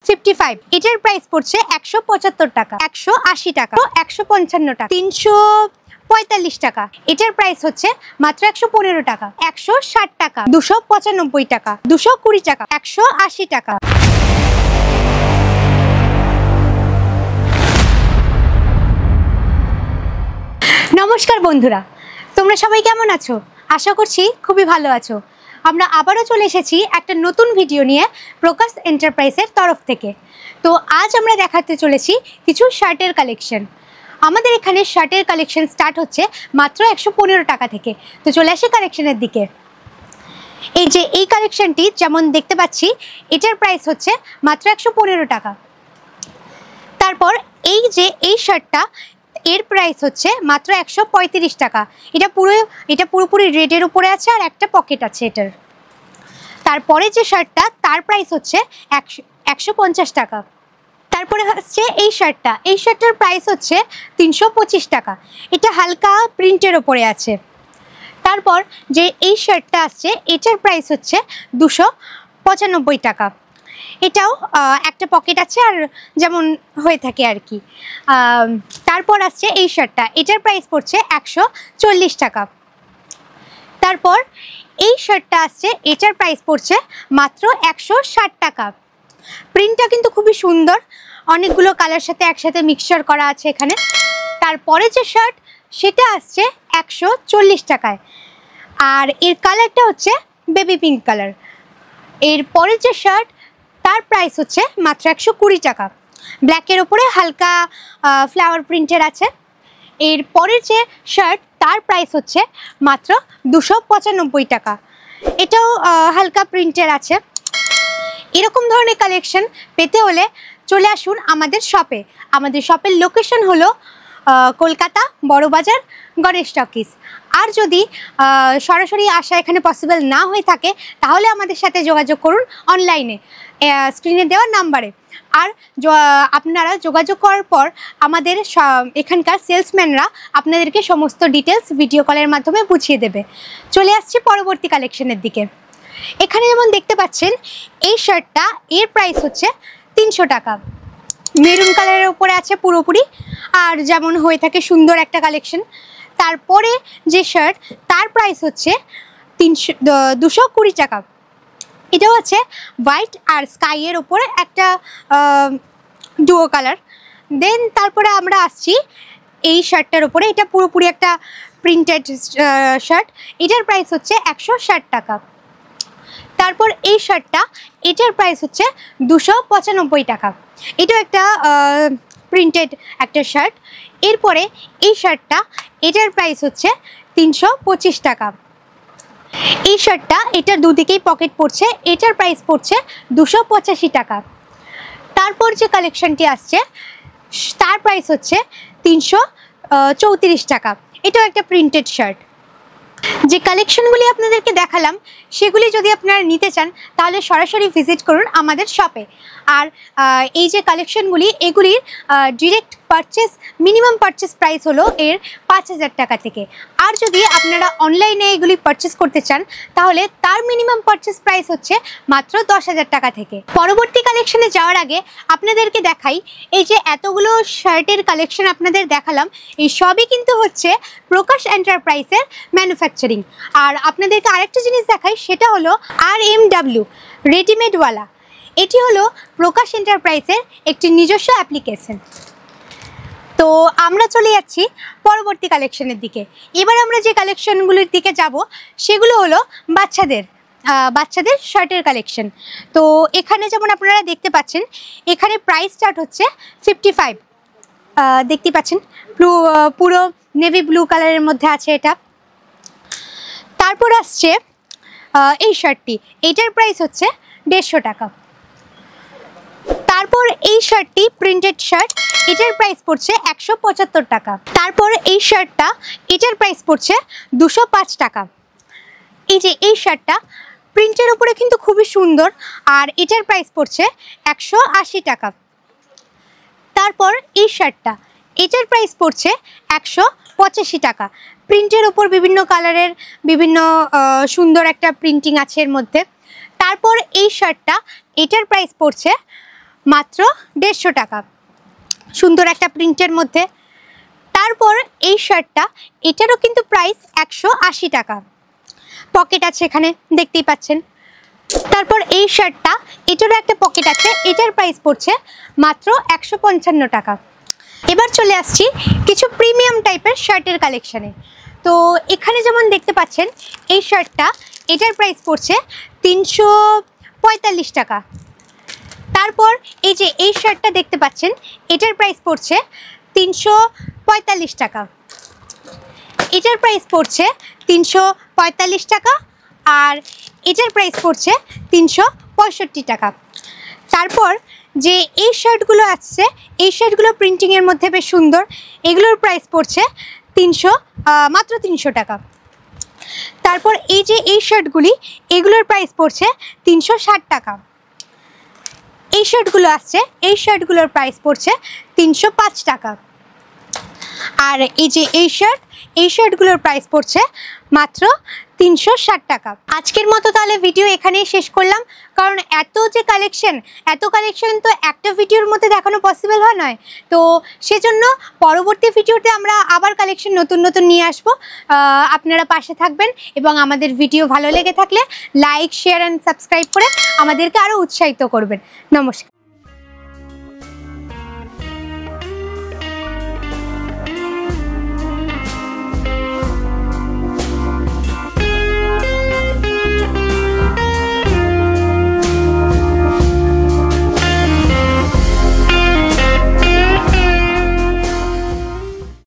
55। এটার প্রাইস পড়ছে 175 টাকা, 180 টাকা, 155 টাকা, 345 টাকা। এটার প্রাইস হচ্ছে মাত্র 115 টাকা, 160 টাকা, 295 টাকা, 220 টাকা, 180 টাকা। নমস্কার বন্ধুরা, তোমরা সবাই কেমন আছো? আশা করছি খুবই ভালো আছো। আমরা আবারও চলে এসেছি একটা নতুন ভিডিও নিয়ে প্রকাশ এন্টারপ্রাইজের তরফ থেকে। তো আজ আমরা দেখাতে চলেছি কিছু শার্টের কালেকশন। আমাদের এখানে শার্টের কালেকশন স্টার্ট হচ্ছে মাত্র 115 টাকা থেকে। তো চলে আসি কালেকশনের দিকে। এই যে এই কালেকশনটি যেমন দেখতে পাচ্ছি, এটার প্রাইস হচ্ছে মাত্র 115 টাকা। তারপর এই যে এই শার্টটা, এর প্রাইস হচ্ছে মাত্র 135 টাকা। এটা পুরোপুরি রেডের উপরে আছে আর একটা পকেট আছে এটার। তারপরে যে শার্টটা, তার প্রাইস হচ্ছে 150 টাকা। তারপরে হচ্ছে এই শার্টটার প্রাইস হচ্ছে 325 টাকা। এটা হালকা প্রিন্টের ওপরে আছে। তারপর যে এই শার্টটা আসছে, এটার প্রাইস হচ্ছে 295 টাকা। এটাও একটা পকেট আছে আর যেমন হয়ে থাকে আর কি। তারপর আসছে এই শার্টটা, এটার প্রাইস পড়ছে 140 টাকা। তারপর এই শার্টটা আসছে, এটার প্রাইস পড়ছে মাত্র 160 টাকা। প্রিন্টটা কিন্তু খুবই সুন্দর, অনেকগুলো কালার সাথে একসাথে মিক্সচার করা আছে এখানে। তারপরে যে শার্ট, সেটা আসছে 140 টাকায়, আর এর কালারটা হচ্ছে বেবি পিঙ্ক কালার। এরপরে যে শার্ট, তার প্রাইস হচ্ছে মাত্র 120 টাকা। ব্ল্যাকের ওপরে হালকা ফ্লাওয়ার প্রিন্টের আছে। এরপরের যে শার্ট, তার প্রাইস হচ্ছে মাত্র 295 টাকা। এটাও হালকা প্রিন্টের আছে। এরকম ধরনের কালেকশন পেতে হলে চলে আসুন আমাদের শপে। আমাদের শপের লোকেশন হলো কলকাতা বড়বাজার গণেশ টকিজ। আর যদি সরাসরি আসা এখানে পসিবল না হয়ে থাকে, তাহলে আমাদের সাথে যোগাযোগ করুন অনলাইনে স্ক্রিনে দেওয়া নাম্বারে। আর আপনারা যোগাযোগ করার পর আমাদের এখানকার সেলসম্যানরা আপনাদেরকে সমস্ত ডিটেলস ভিডিও কলের মাধ্যমে বুঝিয়ে দেবে। চলে আসছি পরবর্তী কালেকশনের দিকে। এখানে যেমন দেখতে পাচ্ছেন, এই শার্টটা, এর প্রাইস হচ্ছে 300 টাকা। মেরুন কালারের উপরে আছে পুরোপুরি, আর যেমন হয়ে থাকে সুন্দর একটা কালেকশন। তারপরে যে শার্ট, তার প্রাইস হচ্ছে 220 টাকা। এটাও আছে হোয়াইট আর স্কাইয়ের উপরে একটা ডুয়ো কালার। দেন তারপরে আমরা আসছি এই শার্টটার উপরে। এটা পুরোপুরি একটা প্রিন্টেড শার্ট। এটার প্রাইস হচ্ছে 160 টাকা। তারপর এই শার্টটা, এটার প্রাইস হচ্ছে 295 টাকা। এটাও একটা প্রিন্টেড একটা শার্ট। এরপরে এই শার্টটা, এটার প্রাইস হচ্ছে 325 টাকা। এই শার্টটা, এটার দুদিকেই পকেট পড়ছে। এটার প্রাইস পড়ছে 285 টাকা। তারপর যে কালেকশনটি আসছে, তার প্রাইস হচ্ছে 334 টাকা। এটাও একটা প্রিন্টেড শার্ট। যে কালেকশনগুলি আপনাদেরকে দেখালাম, সেগুলি যদি আপনারা নিতে চান, তাহলে সরাসরি ভিজিট করুন আমাদের শপে। আর এই যে কালেকশনগুলি, এগুলির direct purchase, minimum purchase price হলো এর 5000 টাকা থেকে। আর যদি আপনারা অনলাইনে এগুলি পারচেস করতে চান, তাহলে তার মিনিমাম পারচেস প্রাইস হচ্ছে মাত্র 10,000 টাকা থেকে। পরবর্তী কালেকশনে যাওয়ার আগে আপনাদেরকে দেখাই, এই যে এতগুলো শার্টের কালেকশন আপনাদের দেখালাম, এই সবই কিন্তু হচ্ছে প্রকাশ এন্টারপ্রাইজের ম্যানুফ্যাকচারিং। আর আপনাদেরকে আরেকটা জিনিস দেখাই, সেটা হলো RMW রেডিমেডওয়ালা। এটি হলো প্রকাশ এন্টারপ্রাইজের একটি নিজস্ব অ্যাপ্লিকেশন। তো আমরা চলে যাচ্ছি পরবর্তী কালেকশনের দিকে। এবার আমরা যে কালেকশনগুলির দিকে যাব, সেগুলো হলো বাচ্চাদের শার্টের কালেকশন। তো এখানে যেমন আপনারা দেখতে পাচ্ছেন, এখানে প্রাইস স্টার্ট হচ্ছে 55। দেখতে পাচ্ছেন পুরো নেভি ব্লু কালারের মধ্যে আছে এটা। তারপর আসছে এই শার্টটি, এইটার প্রাইস হচ্ছে 150 টাকা। তারপর এই শার্টটি প্রিন্টেড শার্ট, এটার প্রাইস পড়ছে 175 টাকা। তারপর এই শার্টটা, এটার প্রাইস পড়ছে 205 টাকা। এই যে এই শার্টটা প্রিন্টের উপরে কিন্তু খুবই সুন্দর, আর এটার প্রাইস পড়ছে 180 টাকা। তারপর এই শার্টটা, এটার প্রাইস পড়ছে 185 টাকা। প্রিন্টের উপর বিভিন্ন কালারের বিভিন্ন সুন্দর একটা প্রিন্টিং আছে এর মধ্যে। তারপর এই শার্টটা, এটার প্রাইস পড়ছে মাত্র 150 টাকা, সুন্দর একটা প্রিন্টের মধ্যে। তারপর এই শার্টটা, এটারও কিন্তু প্রাইস 180 টাকা, পকেট আছে এখানে দেখতেই পাচ্ছেন। তারপর এই শার্টটা, এটারও একটা পকেট আছে, এটার প্রাইস পড়ছে মাত্র 155 টাকা। এবার চলে আসছি কিছু প্রিমিয়াম টাইপের শার্টের কালেকশানে। তো এখানে যেমন দেখতে পাচ্ছেন এই শার্টটা, এটার প্রাইস পড়ছে 345 টাকা। তারপর এই যে এই শার্টটা দেখতে পাচ্ছেন, এটার প্রাইস পড়ছে 345 টাকা, এটার প্রাইস পড়ছে 345 টাকা, আর এটার প্রাইস পড়ছে 365 টাকা। তারপর যে এই শার্টগুলো আসছে, এই শার্টগুলো প্রিন্টিংয়ের মধ্যে বেশ সুন্দর, এগুলোর প্রাইস পড়ছে মাত্র 300 টাকা। তারপর এই যে এই শার্টগুলি, এগুলোর প্রাইস পড়ছে 360 টাকা। এই শার্টগুলো আসছে, এই শার্টগুলোর প্রাইস পড়ছে 305 টাকা। আর এই যে এই শার্টগুলোর প্রাইস পড়ছে মাত্র 360 টাকা। আজকের মতো তাহলে ভিডিও এখানেই শেষ করলাম, কারণ এত কালেকশন তো একটা ভিডিওর মধ্যে দেখানো পসিবল হয় নয়। তো সেজন্য পরবর্তী ভিডিওতে আমরা আবার কালেকশন নতুন নিয়ে আসবো। আপনারা পাশে থাকবেন এবং আমাদের ভিডিও ভালো লেগে থাকলে লাইক, শেয়ার অ্যান্ড সাবস্ক্রাইব করে আমাদেরকে আরও উৎসাহিত করবেন। নমস্কার।